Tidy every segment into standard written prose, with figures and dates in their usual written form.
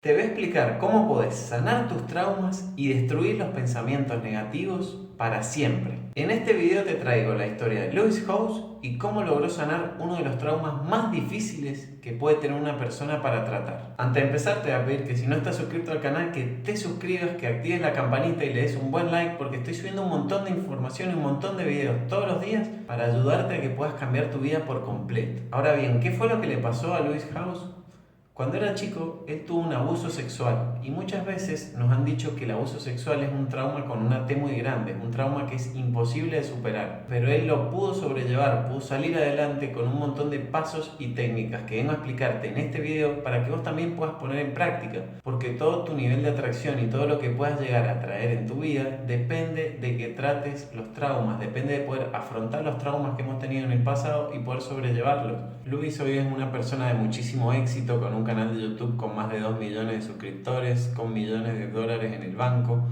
Te voy a explicar cómo podés sanar tus traumas y destruir los pensamientos negativos para siempre. En este video te traigo la historia de Lewis Howes y cómo logró sanar uno de los traumas más difíciles que puede tener una persona para tratar. Antes de empezar te voy a pedir que si no estás suscrito al canal que te suscribas, que actives la campanita y le des un buen like porque estoy subiendo un montón de información y un montón de videos todos los días para ayudarte a que puedas cambiar tu vida por completo. Ahora bien, ¿qué fue lo que le pasó a Lewis Howes? Cuando era chico, él tuvo un abuso sexual y muchas veces nos han dicho que el abuso sexual es un trauma con una T muy grande, un trauma que es imposible de superar. Pero él lo pudo sobrellevar, pudo salir adelante con un montón de pasos y técnicas que vengo a explicarte en este video para que vos también puedas poner en práctica. Porque todo tu nivel de atracción y todo lo que puedas llegar a traer en tu vida depende de que trates los traumas, depende de poder afrontar los traumas que hemos tenido en el pasado y poder sobrellevarlos. Luis hoy es una persona de muchísimo éxito con un canal de YouTube con más de 2 millones de suscriptores, con millones de dólares en el banco.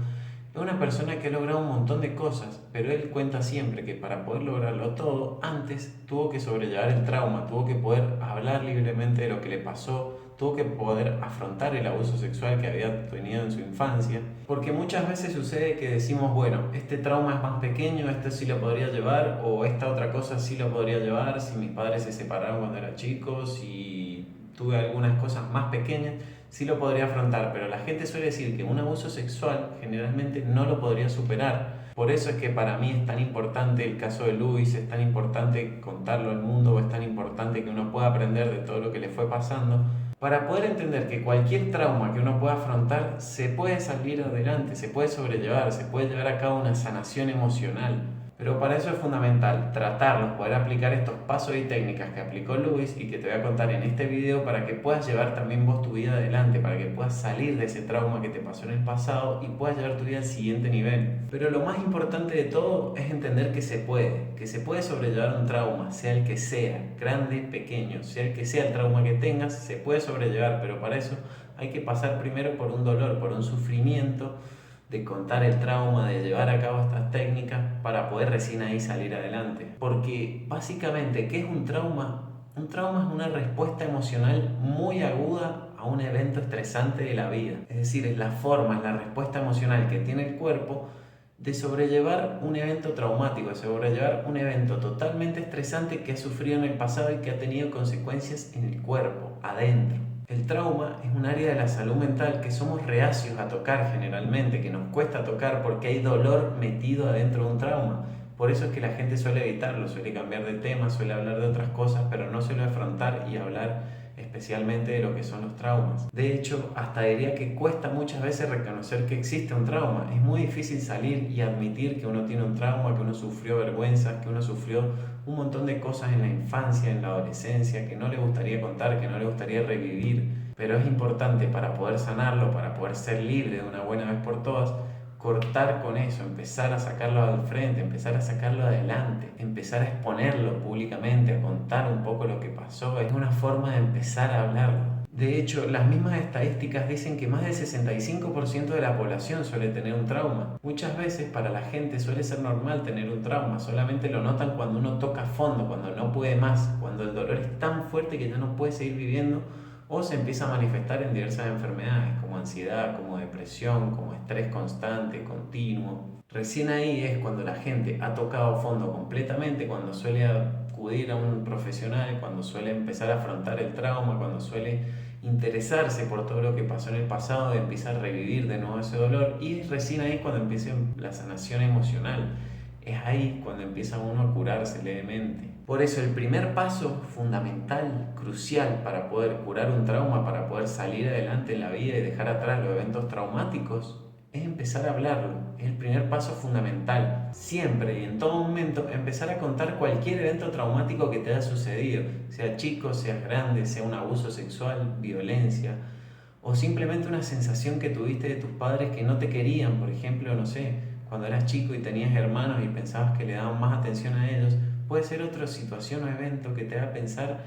Es una persona que ha logrado un montón de cosas, pero él cuenta siempre que para poder lograrlo todo, antes tuvo que sobrellevar el trauma, tuvo que poder hablar libremente de lo que le pasó, tuvo que poder afrontar el abuso sexual que había tenido en su infancia, porque muchas veces sucede que decimos, bueno, este trauma es más pequeño, este sí lo podría llevar, o esta otra cosa sí lo podría llevar, si mis padres se separaron cuando era chico, si tuve algunas cosas más pequeñas, sí lo podría afrontar, pero la gente suele decir que un abuso sexual generalmente no lo podría superar. Por eso es que para mí es tan importante el caso de Luis, es tan importante contarlo al mundo, es tan importante que uno pueda aprender de todo lo que le fue pasando, para poder entender que cualquier trauma que uno pueda afrontar se puede salir adelante, se puede sobrellevar, se puede llevar a cabo una sanación emocional. Pero para eso es fundamental tratarlos, poder aplicar estos pasos y técnicas que aplicó Luis y que te voy a contar en este video para que puedas llevar también vos tu vida adelante, para que puedas salir de ese trauma que te pasó en el pasado y puedas llevar tu vida al siguiente nivel. Pero lo más importante de todo es entender que se puede sobrellevar un trauma, sea el que sea, grande, pequeño, sea el que sea el trauma que tengas, se puede sobrellevar, pero para eso hay que pasar primero por un dolor, por un sufrimiento, de contar el trauma, de llevar a cabo estas técnicas para poder recién ahí salir adelante. Porque básicamente, ¿qué es un trauma? Un trauma es una respuesta emocional muy aguda a un evento estresante de la vida. Es decir, es la forma, es la respuesta emocional que tiene el cuerpo de sobrellevar un evento traumático, de sobrellevar un evento totalmente estresante que ha sufrido en el pasado y que ha tenido consecuencias en el cuerpo, adentro. El trauma es un área de la salud mental que somos reacios a tocar generalmente, que nos cuesta tocar porque hay dolor metido adentro de un trauma. Por eso es que la gente suele evitarlo, suele cambiar de tema, suele hablar de otras cosas, pero no suele afrontar y hablar especialmente de lo que son los traumas. De hecho, hasta diría que cuesta muchas veces reconocer que existe un trauma. Es muy difícil salir y admitir que uno tiene un trauma, que uno sufrió vergüenzas, que uno sufrió un montón de cosas en la infancia, en la adolescencia, que no le gustaría contar, que no le gustaría revivir. Pero es importante para poder sanarlo, para poder ser libre de una buena vez por todas, cortar con eso, empezar a sacarlo al frente, empezar a sacarlo adelante, empezar a exponerlo públicamente, a contar un poco lo que pasó. Es una forma de empezar a hablarlo. De hecho, las mismas estadísticas dicen que más del 65% de la población suele tener un trauma. Muchas veces para la gente suele ser normal tener un trauma, solamente lo notan cuando uno toca fondo, cuando no puede más, cuando el dolor es tan fuerte que ya no puede seguir viviendo, o se empieza a manifestar en diversas enfermedades como ansiedad, como depresión, como estrés constante, continuo. Recién ahí es cuando la gente ha tocado fondo completamente, cuando suele acudir a un profesional, cuando suele empezar a afrontar el trauma, cuando suele interesarse por todo lo que pasó en el pasado y empieza a revivir de nuevo ese dolor, y es recién ahí cuando empieza la sanación emocional. Es ahí cuando empieza uno a curarse levemente. Por eso el primer paso fundamental, crucial para poder curar un trauma, para poder salir adelante en la vida y dejar atrás los eventos traumáticos, es empezar a hablarlo. Es el primer paso fundamental. Siempre y en todo momento empezar a contar cualquier evento traumático que te haya sucedido, sea chico, sea grande, sea un abuso sexual, violencia, o simplemente una sensación que tuviste de tus padres que no te querían, por ejemplo, no sé, cuando eras chico y tenías hermanos y pensabas que le daban más atención a ellos. Puede ser otra situación o evento que te haga pensar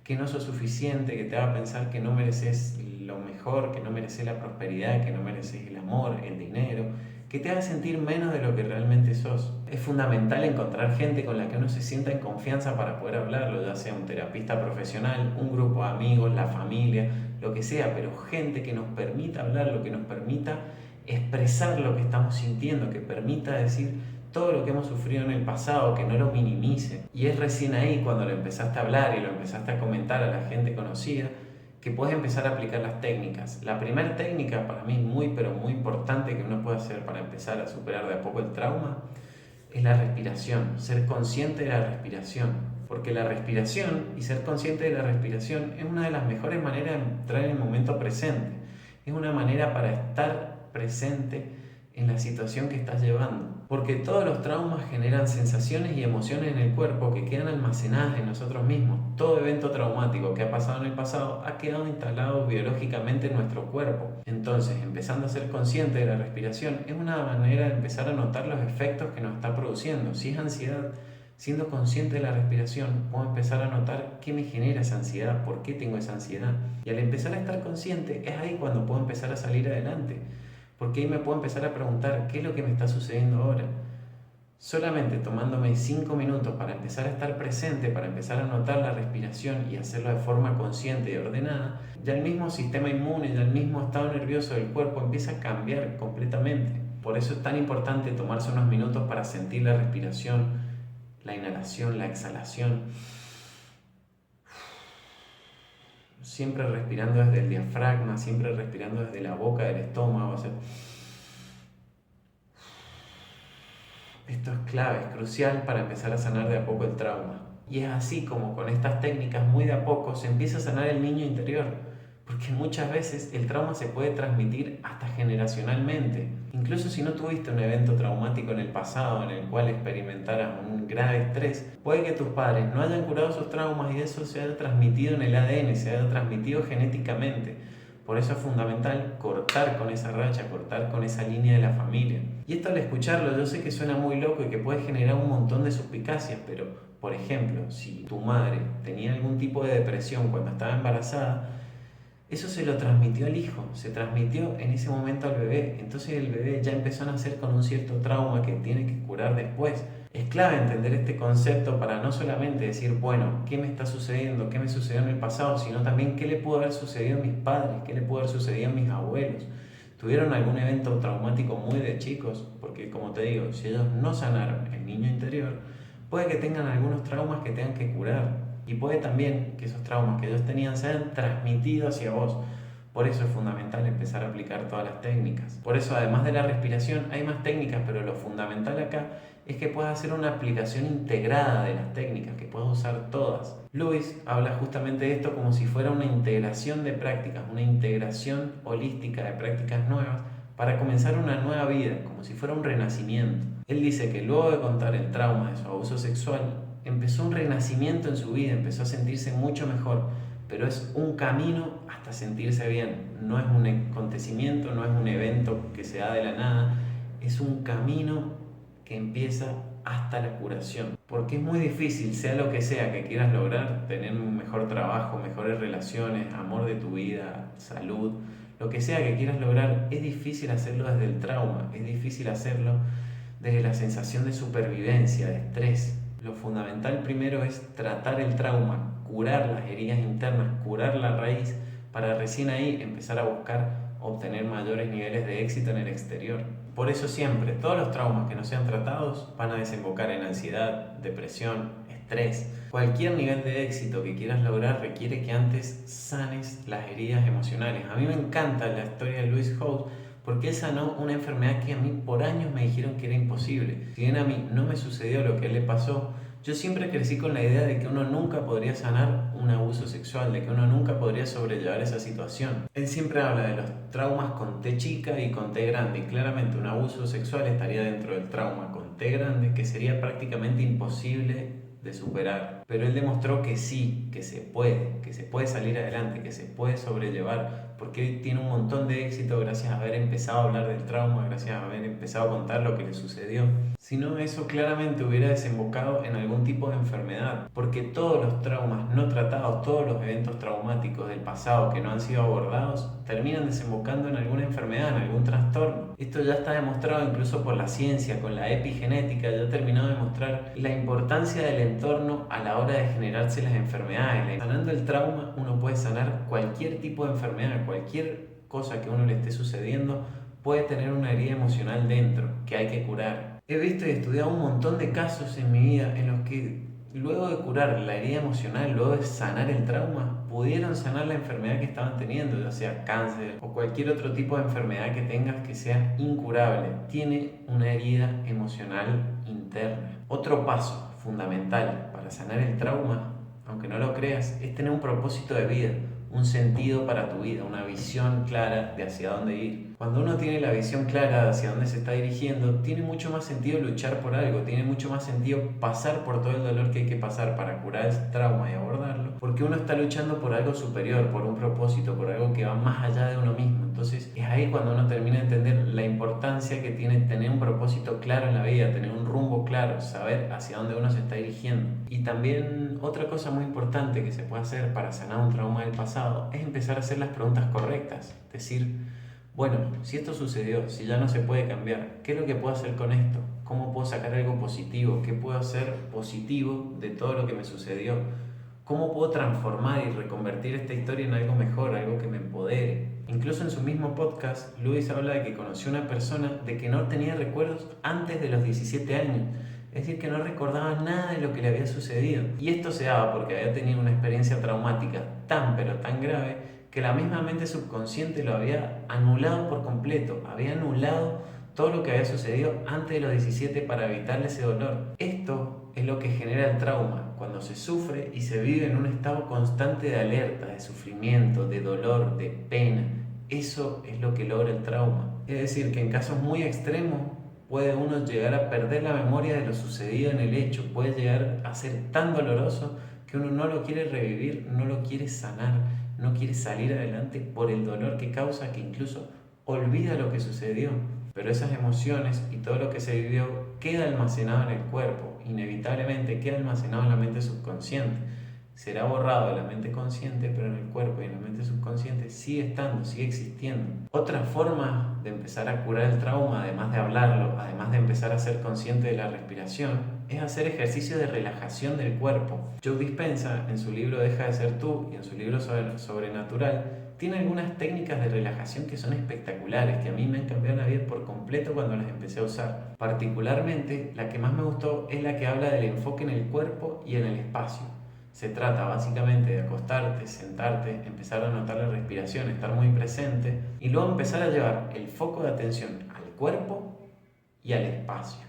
que no sos suficiente, que te haga pensar que no mereces lo mejor, que no mereces la prosperidad, que no mereces el amor, el dinero, que te haga sentir menos de lo que realmente sos. Es fundamental encontrar gente con la que uno se sienta en confianza para poder hablarlo, ya sea un terapista profesional, un grupo de amigos, la familia, lo que sea, pero gente que nos permita hablarlo, que nos permita expresar lo que estamos sintiendo, que permita decir todo lo que hemos sufrido en el pasado, que no lo minimice. Y es recién ahí cuando lo empezaste a hablar y lo empezaste a comentar a la gente conocida, que puedes empezar a aplicar las técnicas. La primera técnica para mí muy pero muy importante que uno puede hacer para empezar a superar de a poco el trauma es la respiración, ser consciente de la respiración. Porque la respiración y ser consciente de la respiración es una de las mejores maneras de entrar en el momento presente. Es una manera para estar presente en la situación que estás llevando. Porque todos los traumas generan sensaciones y emociones en el cuerpo que quedan almacenadas en nosotros mismos. Todo evento traumático que ha pasado en el pasado ha quedado instalado biológicamente en nuestro cuerpo. Entonces, empezando a ser consciente de la respiración es una manera de empezar a notar los efectos que nos está produciendo. Si es ansiedad, siendo consciente de la respiración, puedo empezar a notar qué me genera esa ansiedad, por qué tengo esa ansiedad. Y al empezar a estar consciente, es ahí cuando puedo empezar a salir adelante. Porque ahí me puedo empezar a preguntar qué es lo que me está sucediendo ahora. Solamente tomándome 5 minutos para empezar a estar presente, para empezar a notar la respiración y hacerlo de forma consciente y ordenada, ya el mismo sistema inmune, ya el mismo estado nervioso del cuerpo empieza a cambiar completamente. Por eso es tan importante tomarse unos minutos para sentir la respiración, la inhalación, la exhalación. Siempre respirando desde el diafragma, siempre respirando desde la boca del estómago. Esto es clave, es crucial para empezar a sanar de a poco el trauma. Y es así como con estas técnicas muy de a poco se empieza a sanar el niño interior. Porque muchas veces el trauma se puede transmitir hasta generacionalmente. Incluso si no tuviste un evento traumático en el pasado en el cual experimentaras un grave estrés, puede que tus padres no hayan curado sus traumas y eso se haya transmitido en el ADN, se haya transmitido genéticamente. Por eso es fundamental cortar con esa racha, cortar con esa línea de la familia. Y esto al escucharlo yo sé que suena muy loco y que puede generar un montón de suspicacias, pero por ejemplo, si tu madre tenía algún tipo de depresión cuando estaba embarazada, eso se lo transmitió al hijo, se transmitió en ese momento al bebé. Entonces el bebé ya empezó a nacer con un cierto trauma que tiene que curar después. Es clave entender este concepto para no solamente decir, bueno, ¿qué me está sucediendo? ¿Qué me sucedió en el pasado? Sino también, ¿qué le pudo haber sucedido a mis padres? ¿Qué le pudo haber sucedido a mis abuelos? ¿Tuvieron algún evento traumático muy de chicos? Porque como te digo, si ellos no sanaron el niño interior, puede que tengan algunos traumas que tengan que curar. Y puede también que esos traumas que ellos tenían sean transmitidos hacia vos. Por eso es fundamental empezar a aplicar todas las técnicas. Por eso, además de la respiración, hay más técnicas, pero lo fundamental acá es que puedas hacer una aplicación integrada de las técnicas, que puedas usar todas. Lewis habla justamente de esto como si fuera una integración de prácticas, una integración holística de prácticas nuevas para comenzar una nueva vida, como si fuera un renacimiento. Él dice que luego de contar el trauma de su abuso sexual, empezó un renacimiento en su vida, empezó a sentirse mucho mejor, pero es un camino hasta sentirse bien. No es un acontecimiento, no es un evento que se da de la nada, es un camino que empieza hasta la curación. Porque es muy difícil, sea lo que sea que quieras lograr, tener un mejor trabajo, mejores relaciones, amor de tu vida, salud, lo que sea que quieras lograr, es difícil hacerlo desde el trauma, es difícil hacerlo desde la sensación de supervivencia, de estrés. Lo fundamental primero es tratar el trauma, curar las heridas internas, curar la raíz, para recién ahí empezar a buscar obtener mayores niveles de éxito en el exterior. Por eso siempre, todos los traumas que no sean tratados van a desembocar en ansiedad, depresión, estrés. Cualquier nivel de éxito que quieras lograr requiere que antes sanes las heridas emocionales. A mí me encanta la historia de Lewis Howes porque él sanó una enfermedad que a mí por años me dijeron que era imposible. Si bien a mí no me sucedió lo que a él le pasó, yo siempre crecí con la idea de que uno nunca podría sanar un abuso sexual, de que uno nunca podría sobrellevar esa situación. Él siempre habla de los traumas con T chica y con T grande, y claramente un abuso sexual estaría dentro del trauma con T grande, que sería prácticamente imposible de superar. Pero él demostró que sí, que se puede salir adelante, que se puede sobrellevar porque hoy tiene un montón de éxito gracias a haber empezado a hablar del trauma, gracias a haber empezado a contar lo que le sucedió. Si no, eso claramente hubiera desembocado en algún tipo de enfermedad, porque todos los traumas no tratados, todos los eventos traumáticos del pasado que no han sido abordados, terminan desembocando en alguna enfermedad, en algún trastorno. Esto ya está demostrado incluso por la ciencia, con la epigenética, ya ha terminado de mostrar la importancia del entorno a la hora de generarse las enfermedades. Sanando el trauma, uno puede sanar cualquier tipo de enfermedad, cualquier cosa que a uno le esté sucediendo, puede tener una herida emocional dentro que hay que curar. He visto y estudiado un montón de casos en mi vida en los que luego de curar la herida emocional, luego de sanar el trauma, pudieron sanar la enfermedad que estaban teniendo, ya sea cáncer o cualquier otro tipo de enfermedad que tengas que sea incurable. Tiene una herida emocional interna. Otro paso fundamental para sanar el trauma, aunque no lo creas, es tener un propósito de vida, un sentido para tu vida, una visión clara de hacia dónde ir. Cuando uno tiene la visión clara de hacia dónde se está dirigiendo, tiene mucho más sentido luchar por algo, tiene mucho más sentido pasar por todo el dolor que hay que pasar para curar ese trauma y abordarlo, porque uno está luchando por algo superior, por un propósito, por algo que va más allá de uno mismo. Entonces es ahí cuando uno termina de entender la importancia que tiene tener un propósito claro en la vida, tener un rumbo claro, saber hacia dónde uno se está dirigiendo. Y también otra cosa muy importante que se puede hacer para sanar un trauma del pasado es empezar a hacer las preguntas correctas. Decir, bueno, si esto sucedió, si ya no se puede cambiar, ¿qué es lo que puedo hacer con esto? ¿Cómo puedo sacar algo positivo? ¿Qué puedo hacer positivo de todo lo que me sucedió? ¿Cómo puedo transformar y reconvertir esta historia en algo mejor, algo que me empodere? Incluso en su mismo podcast, Luis habla de que conoció una persona de que no tenía recuerdos antes de los 17 años. Es decir, que no recordaba nada de lo que le había sucedido. Y esto se daba porque había tenido una experiencia traumática tan pero tan grave que la misma mente subconsciente lo había anulado por completo. Había anulado todo lo que había sucedido antes de los 17 para evitarle ese dolor. Esto es lo que genera el trauma, cuando se sufre y se vive en un estado constante de alerta, de sufrimiento, de dolor, de pena. Eso es lo que logra el trauma. Es decir, que en casos muy extremos puede uno llegar a perder la memoria de lo sucedido en el hecho, puede llegar a ser tan doloroso que uno no lo quiere revivir, no lo quiere sanar, no quiere salir adelante por el dolor que causa, que incluso olvida lo que sucedió. Pero esas emociones y todo lo que se vivió queda almacenado en el cuerpo, inevitablemente queda almacenado en la mente subconsciente. Será borrado de la mente consciente, pero en el cuerpo y en la mente subconsciente sigue estando, sigue existiendo. Otra forma de empezar a curar el trauma, además de hablarlo, además de empezar a ser consciente de la respiración, es hacer ejercicio de relajación del cuerpo. Joe Dispenza, en su libro Deja de ser tú y en su libro Sobrenatural, tiene algunas técnicas de relajación que son espectaculares, que a mí me han cambiado la vida por completo cuando las empecé a usar. Particularmente, la que más me gustó es la que habla del enfoque en el cuerpo y en el espacio. Se trata básicamente de acostarte, sentarte, empezar a notar la respiración, estar muy presente y luego empezar a llevar el foco de atención al cuerpo y al espacio.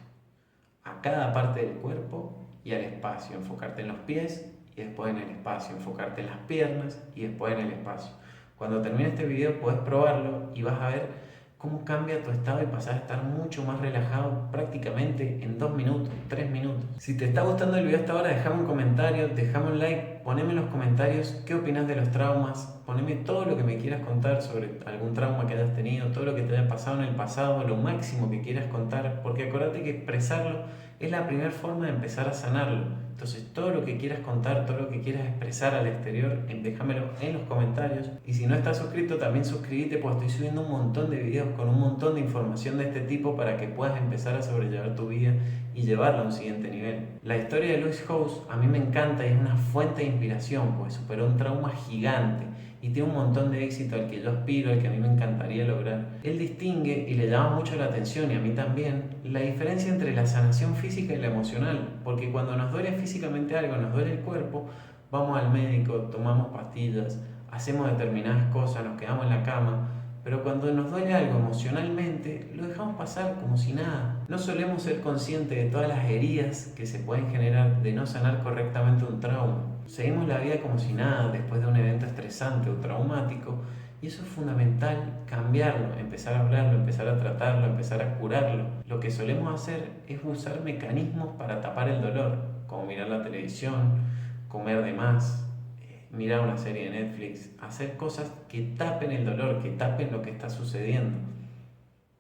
A cada parte del cuerpo y al espacio. Enfocarte en los pies y después en el espacio. Enfocarte en las piernas y después en el espacio. Cuando termine este video puedes probarlo y vas a ver cómo cambia tu estado y pasar a estar mucho más relajado prácticamente en 2 minutos, 3 minutos. Si te está gustando el video hasta ahora, déjame un comentario, déjame un like, poneme en los comentarios qué opinas de los traumas, poneme todo lo que me quieras contar sobre algún trauma que hayas tenido, todo lo que te haya pasado en el pasado, lo máximo que quieras contar, porque acuérdate que expresarlo es la primera forma de empezar a sanarlo. Entonces todo lo que quieras contar, todo lo que quieras expresar al exterior, déjamelo en los comentarios. Y si no estás suscrito, también suscríbete, porque estoy subiendo un montón de videos con un montón de información de este tipo para que puedas empezar a sobrellevar tu vida y llevarla a un siguiente nivel. La historia de Lewis Howes a mí me encanta y es una fuente de inspiración, pues superó un trauma gigante y tiene un montón de éxito al que yo aspiro, al que a mí me encantaría lograr. Él distingue, y le llama mucho la atención, y a mí también, la diferencia entre la sanación física y la emocional, porque cuando nos duele físicamente algo, nos duele el cuerpo, vamos al médico, tomamos pastillas, hacemos determinadas cosas, nos quedamos en la cama, pero cuando nos duele algo emocionalmente, lo dejamos pasar como si nada. No solemos ser conscientes de todas las heridas que se pueden generar de no sanar correctamente un trauma. Seguimos la vida como si nada después de un evento estresante o traumático, y eso es fundamental, cambiarlo, empezar a hablarlo, empezar a tratarlo, empezar a curarlo. Lo que solemos hacer es usar mecanismos para tapar el dolor, como mirar la televisión, comer de más, mirar una serie de Netflix, hacer cosas que tapen el dolor, que tapen lo que está sucediendo.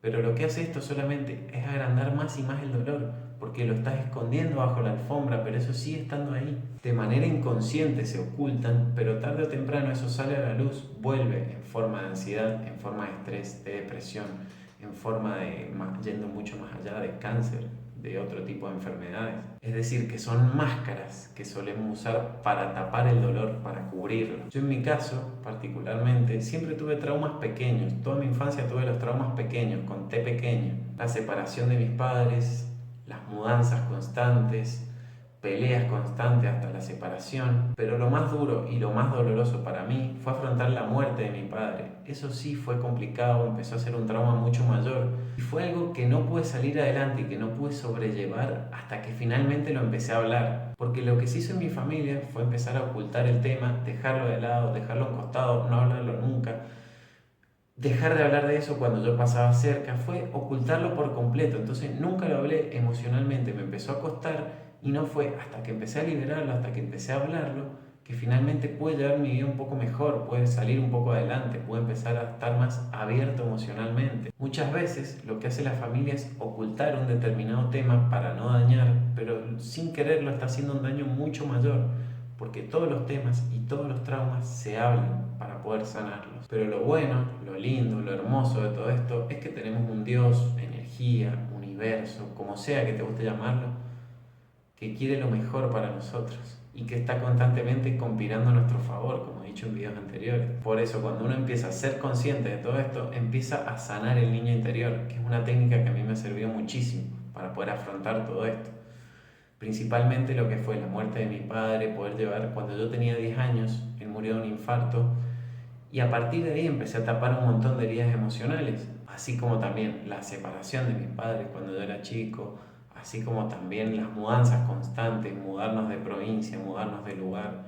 Pero lo que hace esto solamente es agrandar más y más el dolor, porque lo estás escondiendo bajo la alfombra, pero eso sigue estando ahí. De manera inconsciente se ocultan, pero tarde o temprano eso sale a la luz, vuelve en forma de ansiedad, en forma de estrés, de depresión, en forma de, yendo mucho más allá, de cáncer, de otro tipo de enfermedades. Es decir, que son máscaras que solemos usar para tapar el dolor, para cubrirlo. Yo en mi caso, particularmente, siempre tuve traumas pequeños. Toda mi infancia tuve los traumas pequeños, con T pequeño. La separación de mis padres, las mudanzas constantes, peleas constantes hasta la separación, pero lo más duro y lo más doloroso para mí fue afrontar la muerte de mi padre. Eso sí fue complicado, empezó a ser un trauma mucho mayor y fue algo que no pude salir adelante y que no pude sobrellevar hasta que finalmente lo empecé a hablar, porque lo que se hizo en mi familia fue empezar a ocultar el tema, dejarlo de lado, dejarlo a un costado, no hablarlo nunca. Dejar de hablar de eso cuando yo pasaba cerca fue ocultarlo por completo, entonces nunca lo hablé emocionalmente, me empezó a costar y no fue hasta que empecé a liberarlo, hasta que empecé a hablarlo, que finalmente pude llevar mi vida un poco mejor, pude salir un poco adelante, pude empezar a estar más abierto emocionalmente. Muchas veces lo que hace la familia es ocultar un determinado tema para no dañar, pero sin quererlo está haciendo un daño mucho mayor, porque todos los temas y todos los traumas se hablan para poder sanarlos. Pero lo bueno, lo lindo, lo hermoso de todo esto es que tenemos un Dios, energía, universo, como sea que te guste llamarlo, que quiere lo mejor para nosotros y que está constantemente conspirando a nuestro favor, como he dicho en videos anteriores. Por eso, cuando uno empieza a ser consciente de todo esto, empieza a sanar el niño interior, que es una técnica que a mí me sirvió muchísimo para poder afrontar todo esto. Principalmente lo que fue la muerte de mi padre, poder llevar, cuando yo tenía 10 años, él murió de un infarto, y a partir de ahí empecé a tapar un montón de heridas emocionales, así como también la separación de mis padres cuando yo era chico, así como también las mudanzas constantes, mudarnos de provincia, mudarnos de lugar.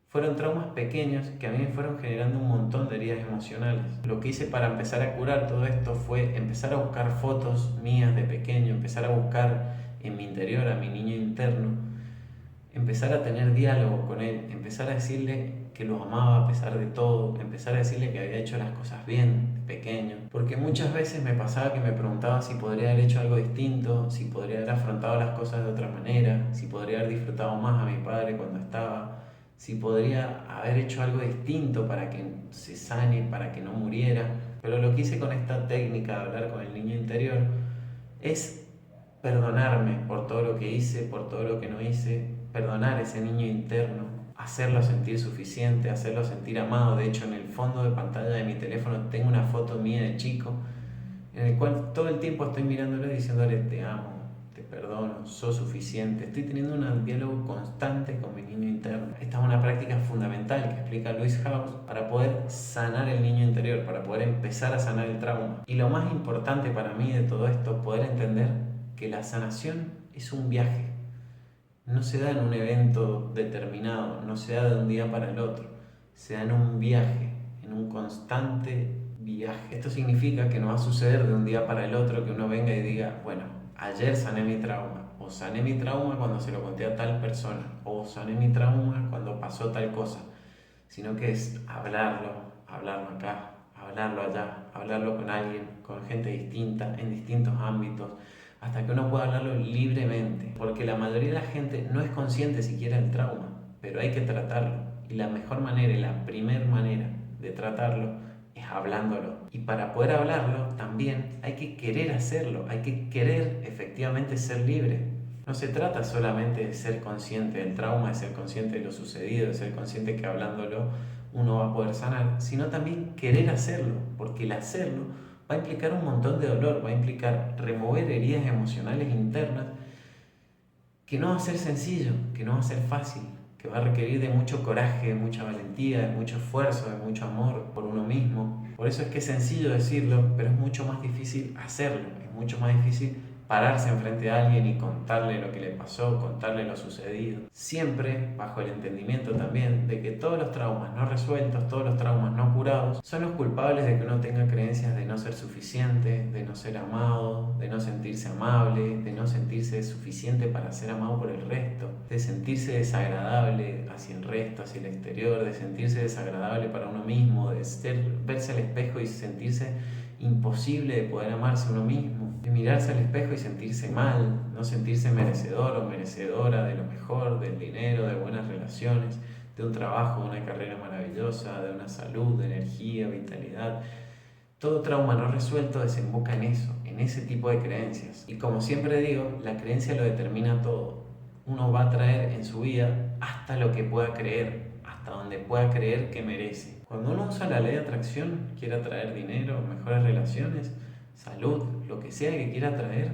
Fueron traumas pequeños que a mí me fueron generando un montón de heridas emocionales. Lo que hice para empezar a curar todo esto fue empezar a buscar fotos mías de pequeño, empezar a buscar en mi interior, a mi niño interno, empezar a tener diálogo con él, empezar a decirle que lo amaba a pesar de todo, empezar a decirle que había hecho las cosas bien de pequeño, porque muchas veces me pasaba que me preguntaba si podría haber hecho algo distinto, si podría haber afrontado las cosas de otra manera, si podría haber disfrutado más a mi padre cuando estaba, si podría haber hecho algo distinto para que se sane, para que no muriera. Pero lo que hice con esta técnica de hablar con el niño interior es perdonarme por todo lo que hice, por todo lo que no hice, perdonar a ese niño interno, hacerlo sentir suficiente, hacerlo sentir amado. De hecho, en el fondo de pantalla de mi teléfono tengo una foto mía de chico, en el cual todo el tiempo estoy mirándolo y diciéndole te amo, te perdono, sos suficiente. Estoy teniendo un diálogo constante con mi niño interno. Esta es una práctica fundamental que explica Lewis Howes para poder sanar el niño interior, para poder empezar a sanar el trauma. Y lo más importante para mí de todo esto, poder entender que la sanación es un viaje. No se da en un evento determinado, no se da de un día para el otro, se da en un viaje, en un constante viaje. Esto significa que no va a suceder de un día para el otro que uno venga y diga, bueno, ayer sané mi trauma, o sané mi trauma cuando se lo conté a tal persona, o sané mi trauma cuando pasó tal cosa, sino que es hablarlo acá, hablarlo allá, hablarlo con alguien, con gente distinta, en distintos ámbitos, hasta que uno pueda hablarlo libremente, porque la mayoría de la gente no es consciente siquiera del trauma, pero hay que tratarlo, y la mejor manera y la primer manera de tratarlo es hablándolo. Y para poder hablarlo también hay que querer hacerlo, hay que querer efectivamente ser libre. No se trata solamente de ser consciente del trauma, de ser consciente de lo sucedido, de ser consciente que hablándolo uno va a poder sanar, sino también querer hacerlo, porque el hacerlo va a implicar un montón de dolor, va a implicar remover heridas emocionales internas, que no va a ser sencillo, que no va a ser fácil, que va a requerir de mucho coraje, de mucha valentía, de mucho esfuerzo, de mucho amor por uno mismo. Por eso es que es sencillo decirlo, pero es mucho más difícil hacerlo, es mucho más difícil pararse enfrente de alguien y contarle lo que le pasó, contarle lo sucedido. Siempre bajo el entendimiento también de que todos los traumas no resueltos, todos los traumas no curados, son los culpables de que uno tenga creencias de no no ser suficiente, de no ser amado, de no sentirse amable, de no sentirse suficiente para ser amado por el resto, de sentirse desagradable hacia el resto, hacia el exterior, de sentirse desagradable para uno mismo, de verse al espejo y sentirse imposible de poder amarse a uno mismo, de mirarse al espejo y sentirse mal, no sentirse merecedor o merecedora de lo mejor, del dinero, de buenas relaciones, de un trabajo, de una carrera maravillosa, de una salud, de energía, vitalidad. Todo trauma no resuelto desemboca en eso, en ese tipo de creencias. Y como siempre digo, la creencia lo determina todo. Uno va a traer en su vida hasta lo que pueda creer, hasta donde pueda creer que merece. Cuando uno usa la ley de atracción, quiere atraer dinero, mejores relaciones, salud, lo que sea que quiera atraer,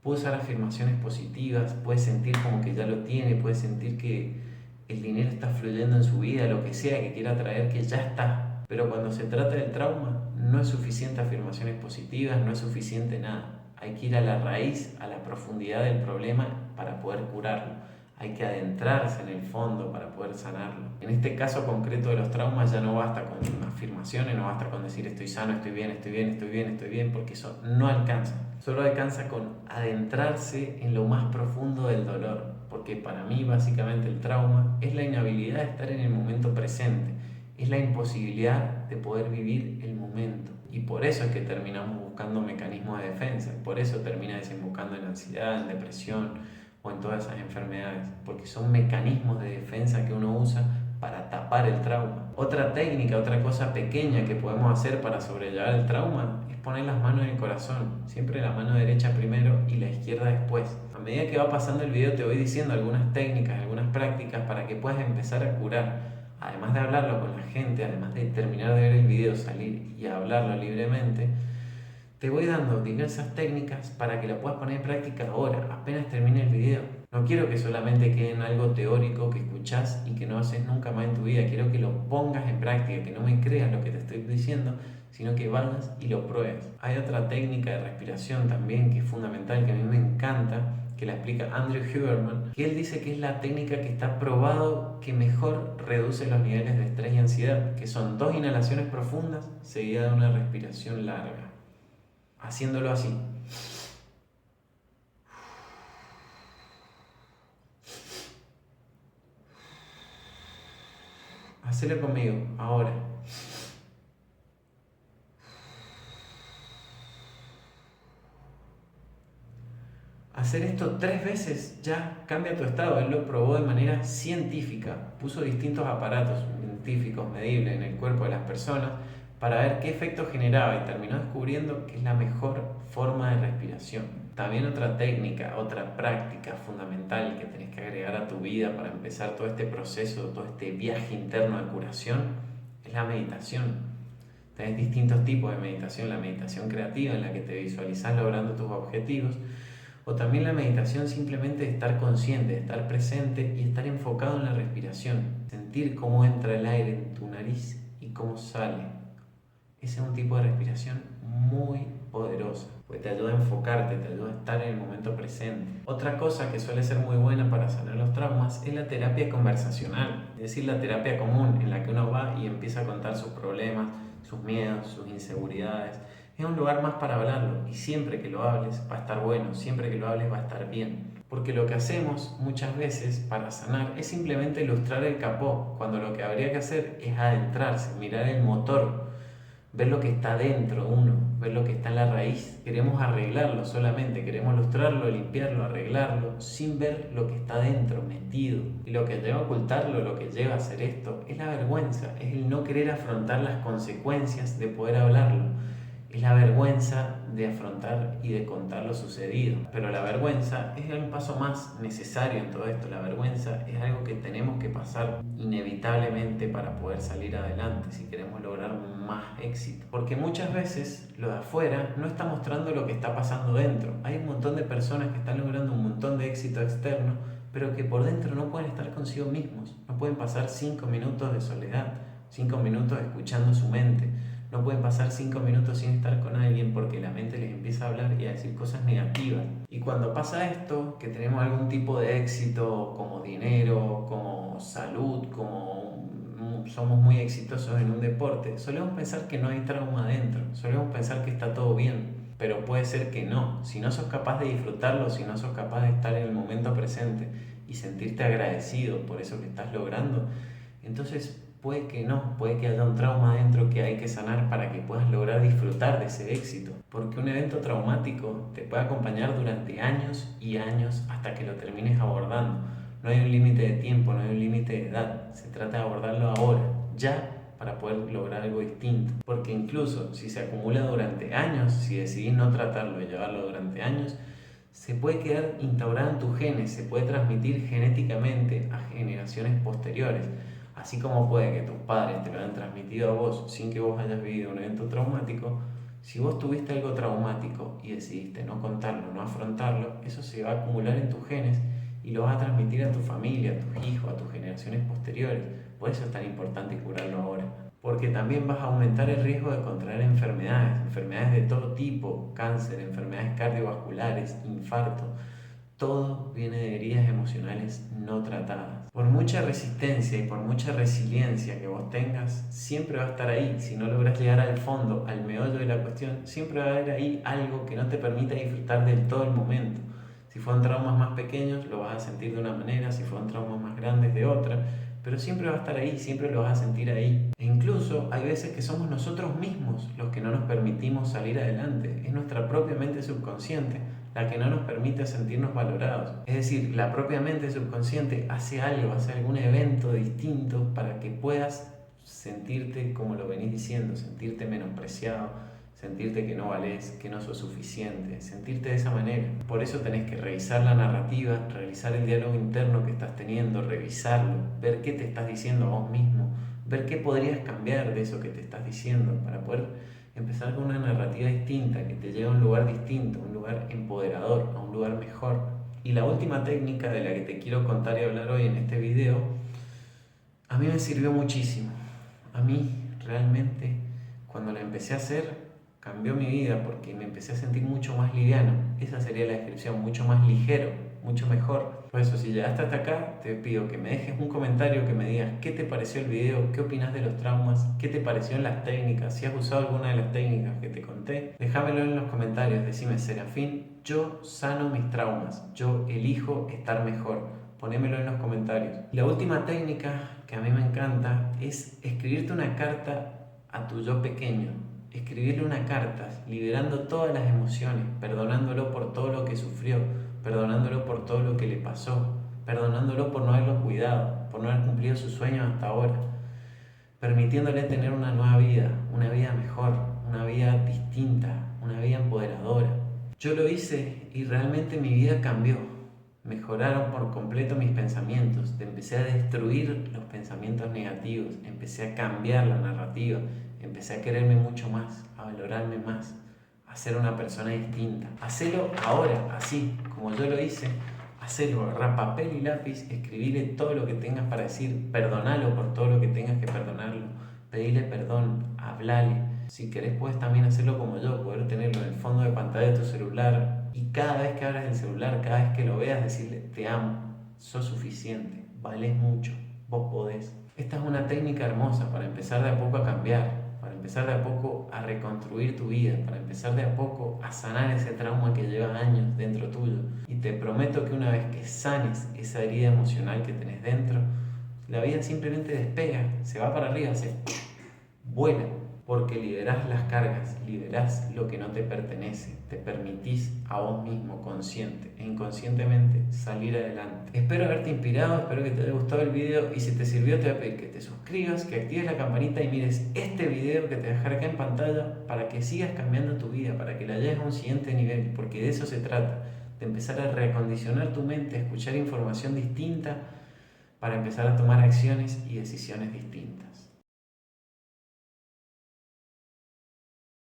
puede usar afirmaciones positivas, puede sentir como que ya lo tiene, puede sentir que el dinero está fluyendo en su vida, lo que sea que quiera traer, que ya está. Pero cuando se trata del trauma, no es suficiente afirmaciones positivas, no es suficiente nada. Hay que ir a la raíz, a la profundidad del problema para poder curarlo. Hay que adentrarse en el fondo para poder sanarlo. En este caso concreto de los traumas ya no basta con afirmaciones, no basta con decir estoy sano, estoy bien, estoy bien, estoy bien, estoy bien, porque eso no alcanza. Solo alcanza con adentrarse en lo más profundo del dolor, porque para mí básicamente el trauma es la inhabilidad de estar en el momento presente, es la imposibilidad de poder vivir el momento. Y por eso es que terminamos buscando mecanismos de defensa, por eso termina desembocando en ansiedad, en depresión o en todas esas enfermedades, porque son mecanismos de defensa que uno usa para tapar el trauma. Otra técnica, otra cosa pequeña que podemos hacer para sobrellevar el trauma es poner las manos en el corazón, siempre la mano derecha primero y la izquierda después. A medida que va pasando el video te voy diciendo algunas técnicas, algunas prácticas para que puedas empezar a curar. Además de hablarlo con la gente, además de terminar de ver el video, salir y hablarlo libremente, te voy dando diversas técnicas para que la puedas poner en práctica ahora, apenas termine el video. No quiero que solamente quede en algo teórico que escuchás y que no haces nunca más en tu vida. Quiero que lo pongas en práctica, que no me creas lo que te estoy diciendo, sino que vayas y lo pruebes. Hay otra técnica de respiración también que es fundamental, que a mí me encanta, que la explica Andrew Huberman, que él dice que es la técnica que está probado que mejor reduce los niveles de estrés y ansiedad, que son 2 inhalaciones profundas seguidas de una respiración larga. Haciéndolo así. Hacelo conmigo, ahora. Hacer esto 3 veces ya cambia tu estado. Él lo probó de manera científica. Puso distintos aparatos científicos medibles en el cuerpo de las personas para ver qué efecto generaba y terminó descubriendo que es la mejor forma de respiración. También otra técnica, otra práctica fundamental que tenés que agregar a tu vida para empezar todo este proceso, todo este viaje interno de curación, es la meditación. Tenés distintos tipos de meditación, la meditación creativa en la que te visualizás logrando tus objetivos, o también la meditación simplemente de estar consciente, de estar presente y estar enfocado en la respiración, sentir cómo entra el aire en tu nariz y cómo sale. Ese es un tipo de respiración muy poderosa, porque te ayuda a enfocarte, te ayuda a estar en el momento presente. Otra cosa que suele ser muy buena para sanar los traumas es la terapia conversacional, es decir, la terapia común en la que uno va y empieza a contar sus problemas, sus miedos, sus inseguridades. Es un lugar más para hablarlo y siempre que lo hables va a estar bueno, siempre que lo hables va a estar bien. Porque lo que hacemos muchas veces para sanar es simplemente ilustrar el capó, cuando lo que habría que hacer es adentrarse, mirar el motor, ver lo que está dentro uno, ver lo que está en la raíz. Queremos arreglarlo solamente, queremos lustrarlo, limpiarlo, arreglarlo, sin ver lo que está dentro, metido. Y lo que lleva a ocultarlo, lo que lleva a hacer esto, es la vergüenza, es el no querer afrontar las consecuencias de poder hablarlo. Es la vergüenza de afrontar y de contar lo sucedido. Pero la vergüenza es el paso más necesario en todo esto. La vergüenza es algo que tenemos que pasar inevitablemente para poder salir adelante si queremos lograr más éxito. Porque muchas veces lo de afuera no está mostrando lo que está pasando dentro. Hay un montón de personas que están logrando un montón de éxito externo, pero que por dentro no pueden estar consigo mismos. No pueden pasar 5 minutos de soledad, 5 minutos escuchando su mente. No pueden pasar 5 minutos sin estar con alguien porque la mente les empieza a hablar y a decir cosas negativas. Y cuando pasa esto, que tenemos algún tipo de éxito como dinero, como salud, como somos muy exitosos en un deporte, solemos pensar que no hay trauma adentro, solemos pensar que está todo bien, pero puede ser que no. Si no sos capaz de disfrutarlo, si no sos capaz de estar en el momento presente y sentirte agradecido por eso que estás logrando, entonces puede que no, puede que haya un trauma adentro que hay que sanar para que puedas lograr disfrutar de ese éxito. Porque un evento traumático te puede acompañar durante años y años hasta que lo termines abordando. No hay un límite de tiempo, no hay un límite de edad. Se trata de abordarlo ahora, ya, para poder lograr algo distinto. Porque incluso si se acumula durante años, si decidís no tratarlo y llevarlo durante años, se puede quedar instaurado en tus genes, se puede transmitir genéticamente a generaciones posteriores. Así como puede que tus padres te lo hayan transmitido a vos sin que vos hayas vivido un evento traumático, si vos tuviste algo traumático y decidiste no contarlo, no afrontarlo, eso se va a acumular en tus genes y lo vas a transmitir a tu familia, a tus hijos, a tus generaciones posteriores. Por eso es tan importante curarlo ahora. Porque también vas a aumentar el riesgo de contraer enfermedades de todo tipo, cáncer, enfermedades cardiovasculares, infarto. Todo viene de heridas emocionales no tratadas. Por mucha resistencia y por mucha resiliencia que vos tengas, siempre va a estar ahí. Si no logras llegar al fondo, al meollo de la cuestión, siempre va a haber ahí algo que no te permita disfrutar del todo el momento. Si fueron traumas más pequeños, lo vas a sentir de una manera, si fueron traumas más grandes, de otra, pero siempre va a estar ahí, siempre lo vas a sentir ahí. E incluso hay veces que somos nosotros mismos los que no nos permitimos salir adelante. Es nuestra propia mente subconsciente la que no nos permite sentirnos valorados. Es decir, la propia mente subconsciente hace algo, hace algún evento distinto para que puedas sentirte, como lo venís diciendo, sentirte menospreciado, sentirte que no valés, que no sos suficiente, sentirte de esa manera. Por eso tenés que revisar la narrativa, revisar el diálogo interno que estás teniendo, revisarlo, ver qué te estás diciendo a vos mismo, ver qué podrías cambiar de eso que te estás diciendo para poder empezar con una narrativa distinta, que te lleve a un lugar distinto, un lugar empoderador, a un lugar mejor. Y la última técnica de la que te quiero contar y hablar hoy en este video, a mí me sirvió muchísimo. A mí realmente, cuando la empecé a hacer, cambió mi vida porque me empecé a sentir mucho más liviano. Esa sería la descripción, mucho más ligero, mucho mejor. Por eso, si llegaste hasta acá, te pido que me dejes un comentario, que me digas qué te pareció el video, qué opinas de los traumas, qué te pareció en las técnicas, si has usado alguna de las técnicas que te conté. Déjamelo en los comentarios, decime: Serafín, yo sano mis traumas, yo elijo estar mejor. Ponémelo en los comentarios. La última técnica que a mí me encanta es escribirte una carta a tu yo pequeño. Escribirle una carta, liberando todas las emociones, perdonándolo por todo lo que sufrió, perdonándolo por todo lo que le pasó, perdonándolo por no haberlo cuidado, por no haber cumplido sus sueños hasta ahora, permitiéndole tener una nueva vida, una vida mejor, una vida distinta, una vida empoderadora. Yo lo hice y realmente mi vida cambió. Mejoraron por completo mis pensamientos, empecé a destruir los pensamientos negativos, empecé a cambiar la narrativa, empecé a quererme mucho más, a valorarme más, a ser una persona distinta. Hacelo ahora, así como yo lo hice, hacelo, agarrá papel y lápiz, escribile todo lo que tengas para decir, perdonalo por todo lo que tengas que perdonarlo, pedile perdón, hablale. Si querés puedes también hacerlo como yo, poder tenerlo en el fondo de pantalla de tu celular y cada vez que abras el celular, cada vez que lo veas, decirle: te amo, sos suficiente, valés mucho, vos podés. Esta es una técnica hermosa para empezar de a poco a cambiar, para empezar de a poco a reconstruir tu vida, para empezar de a poco a sanar ese trauma que lleva años dentro tuyo. Y te prometo que una vez que sanes esa herida emocional que tenés dentro, la vida simplemente despega, se va para arriba, se vuela. Porque liberás las cargas, liberás lo que no te pertenece, te permitís a vos mismo, consciente e inconscientemente, salir adelante. Espero haberte inspirado, espero que te haya gustado el video y si te sirvió te voy a pedir que te suscribas, que actives la campanita y mires este video que te voy a dejar acá en pantalla para que sigas cambiando tu vida, para que la lleves a un siguiente nivel, porque de eso se trata, de empezar a reacondicionar tu mente, a escuchar información distinta para empezar a tomar acciones y decisiones distintas.